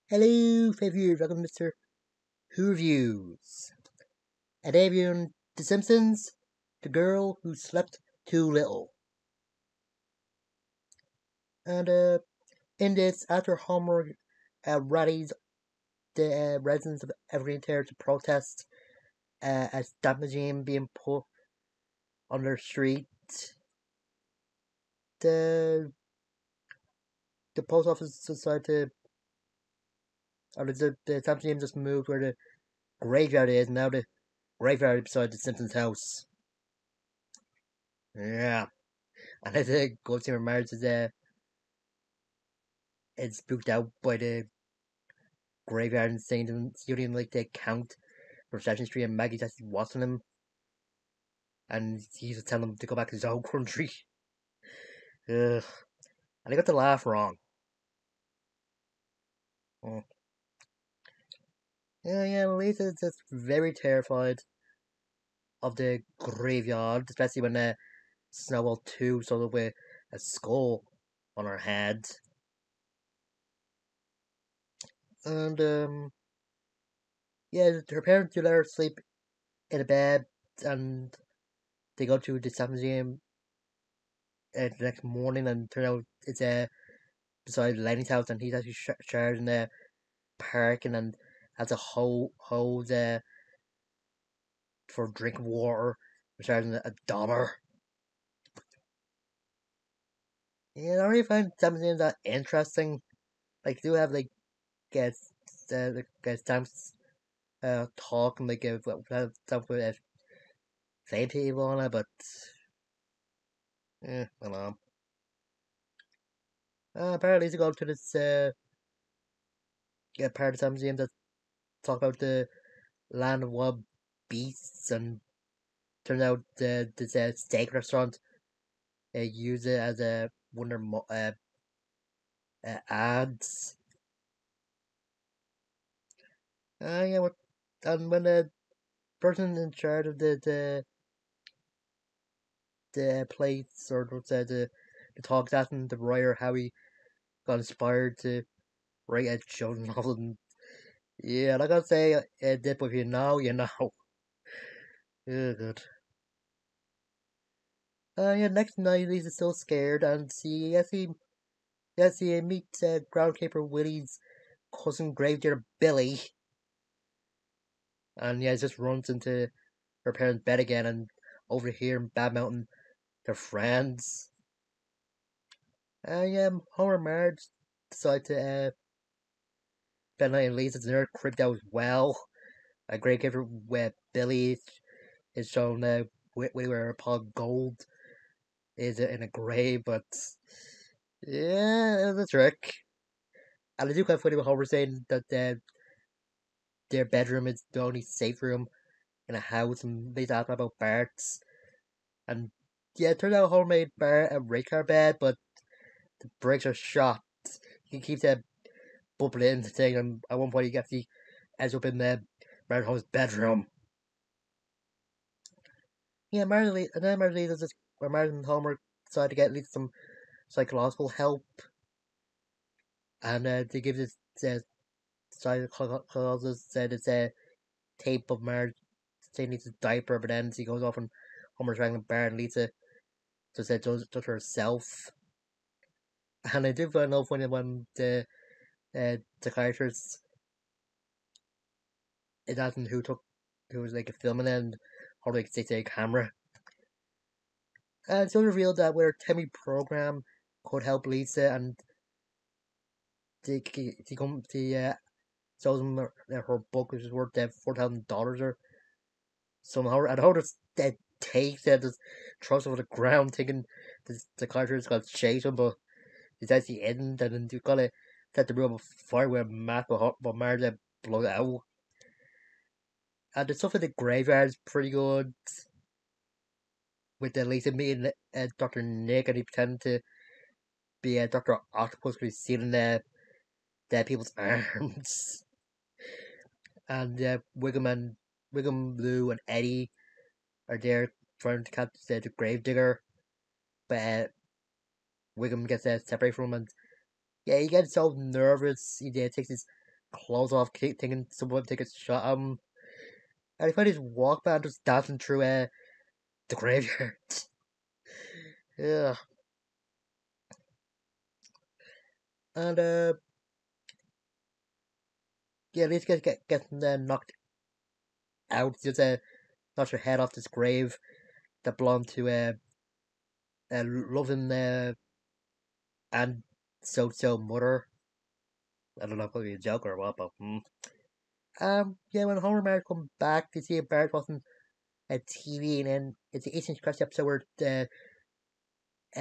Hello, viewers, welcome to Mr.Who Reviews. Today reviewing The Simpsons, The Girl Who Slept Too Little. And in this, after Homer rallies the residents of every Terrace to protest a stamp regime being put on their street, the post office decided to, or the stamp regime just moved where the graveyard is, and now the graveyard beside the Simpsons house. Yeah. And as it goes to marriage is spooked out by the graveyard and saying to him like the count from Session Street, and Maggie's just watching him, and he's just telling him to go back to his own country. Ugh. And I got the laugh wrong. Oh. Yeah, Lisa's just very terrified of the graveyard, especially when Snowball 2 sort of with a skull on her head. And yeah, her parents do let her sleep in a bed, and they go to the Stamp Museum the next morning, and turn out it's beside Lenny's house, and he's actually shared in the park, and has a hose for drinking water, charging $1. Yeah, I don't really find Stamp Museum that interesting. Like, they do have like guests, stamps talking like stuff with fame people on it, but I don't know. Apparently, to go to this part of the museum that talk about the land of wild beasts, and turns out this steak restaurant use it as one of their ads. Yeah, and when the person in charge of the place, or the talks asking the writer how he got inspired to write a children's novel, and yeah, like I gotta say, Dip, if you know, you know. Yeah, good. Yeah, next night Lisa's still scared, and he meets groundkeeper Willie's cousin Gravedigger Billy, and yeah, just runs into her parents' bed again, and overhearing badmouthing their friends. Yeah, Homer and Marge decide to spend the night in Lisa's, and they're creeped out as well. A gravekeeper where Billy is shown where Paul Gold is in a grave, but yeah, that's a trick. And I do quite funny with Homer saying that their bedroom is the only safe room in a house, and they talk about Bart's. And yeah, it turns out Homer made Bart a rate car bed, but the bricks are shot. He keeps bumping into thing, and at one point he actually ends up in Bart Homer's bedroom. Yeah, and then Marley does this, where Martin and Homer decide to get at least some psychological help, and they give this psychologist said it's a tape of Marge saying needs a diaper, but then she goes off and Homer's wrangling Bart, and Lisa just said just herself. And I do find it funny when the psychiatrist is asking who was like filming it, and how like they a camera. And it's also revealed that where Timmy program could help Lisa, and they come to sells them her book, which is worth $4,000 or somehow. And how does that take that just throws over the ground, thinking the character is gonna chase him, but it's at the end, and then you gotta set the room on fire with a map, but Marge blows out. And the stuff in the graveyard is pretty good. With the Lisa meeting Dr. Nick, and he pretended to be Dr. Octopus, because he's stealing dead people's arms. and Wiggum, Lou, and Eddie are there trying to catch the gravedigger, but Wiggum gets separated from him, and yeah, he gets so nervous. He takes his clothes off, thinking someone will take a shot at him, and he finds his Walkman just dancing through the graveyard. Yeah, and yeah, at least gets knocked out. Just knocks her head off this grave that belonged to a loving and so mother. I don't know if it was a joke or what, but yeah, when Homer and Marge come back, they see Bart wasn't a TV, and then it's the Eastern Scratchy episode where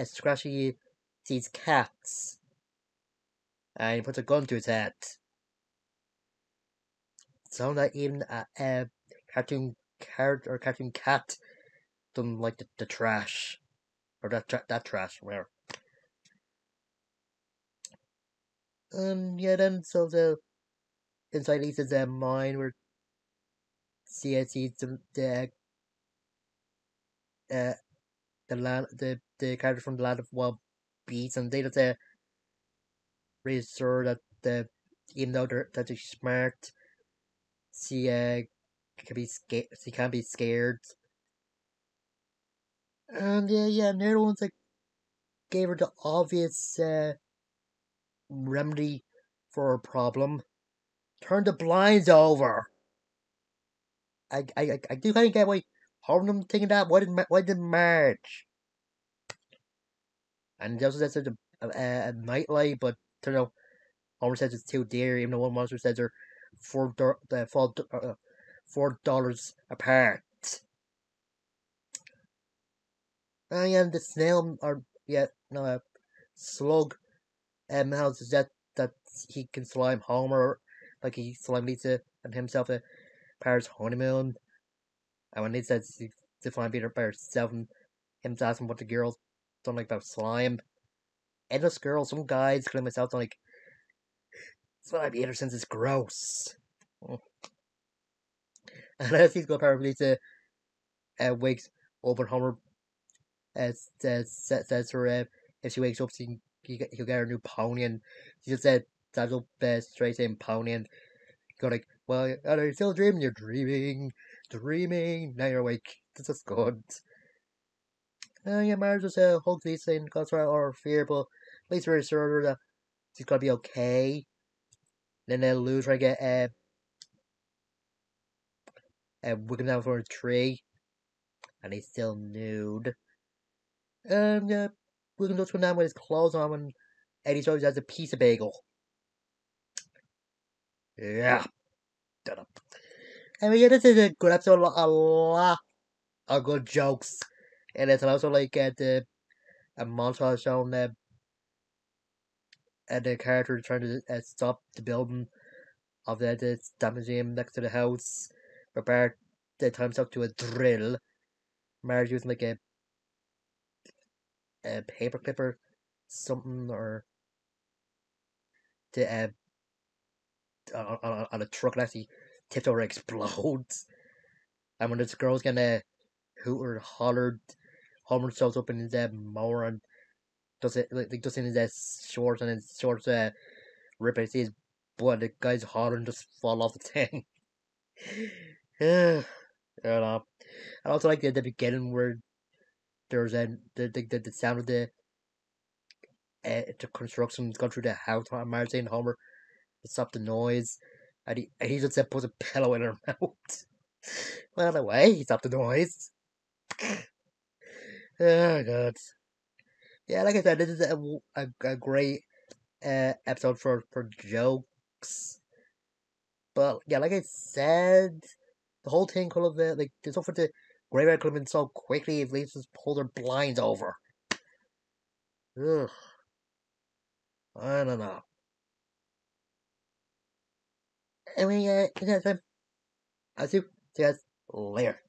Scratchy sees cats, and he puts a gun to his head. So that even a cartoon or cartoon cat doesn't like the trash or that trash, where. Yeah, then so the inside Lisa's mind where she sees uh, the character from the Land of Wild Beasts, and they just reassure that even though they're smart, she can be scared. She can't be scared. And yeah, and the other ones like gave her the obvious remedy for her problem. Turn the blinds over. I do kind of get why Harlem thinking that. Why did Marge? And they also said such a nightlight, but you know, Homer says it's too dear, even though one monster says they're $4 apart. And the snail, or yeah, no, slug, how that he can slime Homer like he slime Lisa and himself at Paris honeymoon. And when he says he slime Peter by herself, and him asking what the girls don't like about slime. Endless girls, some guys, including myself, don't like slime either since it's gross. And as he's going apparently to wakes up and Homer says to her if she wakes up, he'll get her a new pony, and she just said that's up straight saying pony, and go like, well, are you still dreaming? You're dreaming. Now you're awake. This is good. Yeah, Marge just hugs Lisa and goes through all her fear, but Lisa reassures her that she's gonna be okay. Then they'll lose her get Wickham down from a tree, and he's still nude. Yeah, Wickham just come down with his clothes on, and Eddie shows has a piece of bagel. Yeah. I mean, yeah, this is a good episode. A lot of good jokes. And it's also like a montage showing the character trying to stop the building of the stamp museum next to the house. Where Bart times up to a drill. Marge using like a paper clipper, something, or to on a truck and actually tipped over and explodes. And when this girl's gonna hoot or hollered, Homer shows up in his mower and does it like just in his shorts, and his shorts rip and see his butt. The guy's hollering just fall off the thing. Yeah, I don't know. I also like the beginning where there's the sound of the construction going through the house. Marge and Homer to stop the noise, and he just puts a pillow in her mouth. Well, in a way, he stopped the noise. Oh god. Yeah, like I said, this is a great episode for jokes. But yeah, like I said, the whole thing could have like the stuff with the graveyard could have been so quickly if Lisa just pulled her blinds over. Ugh, I don't know. I mean, yeah, I'll see you guys later.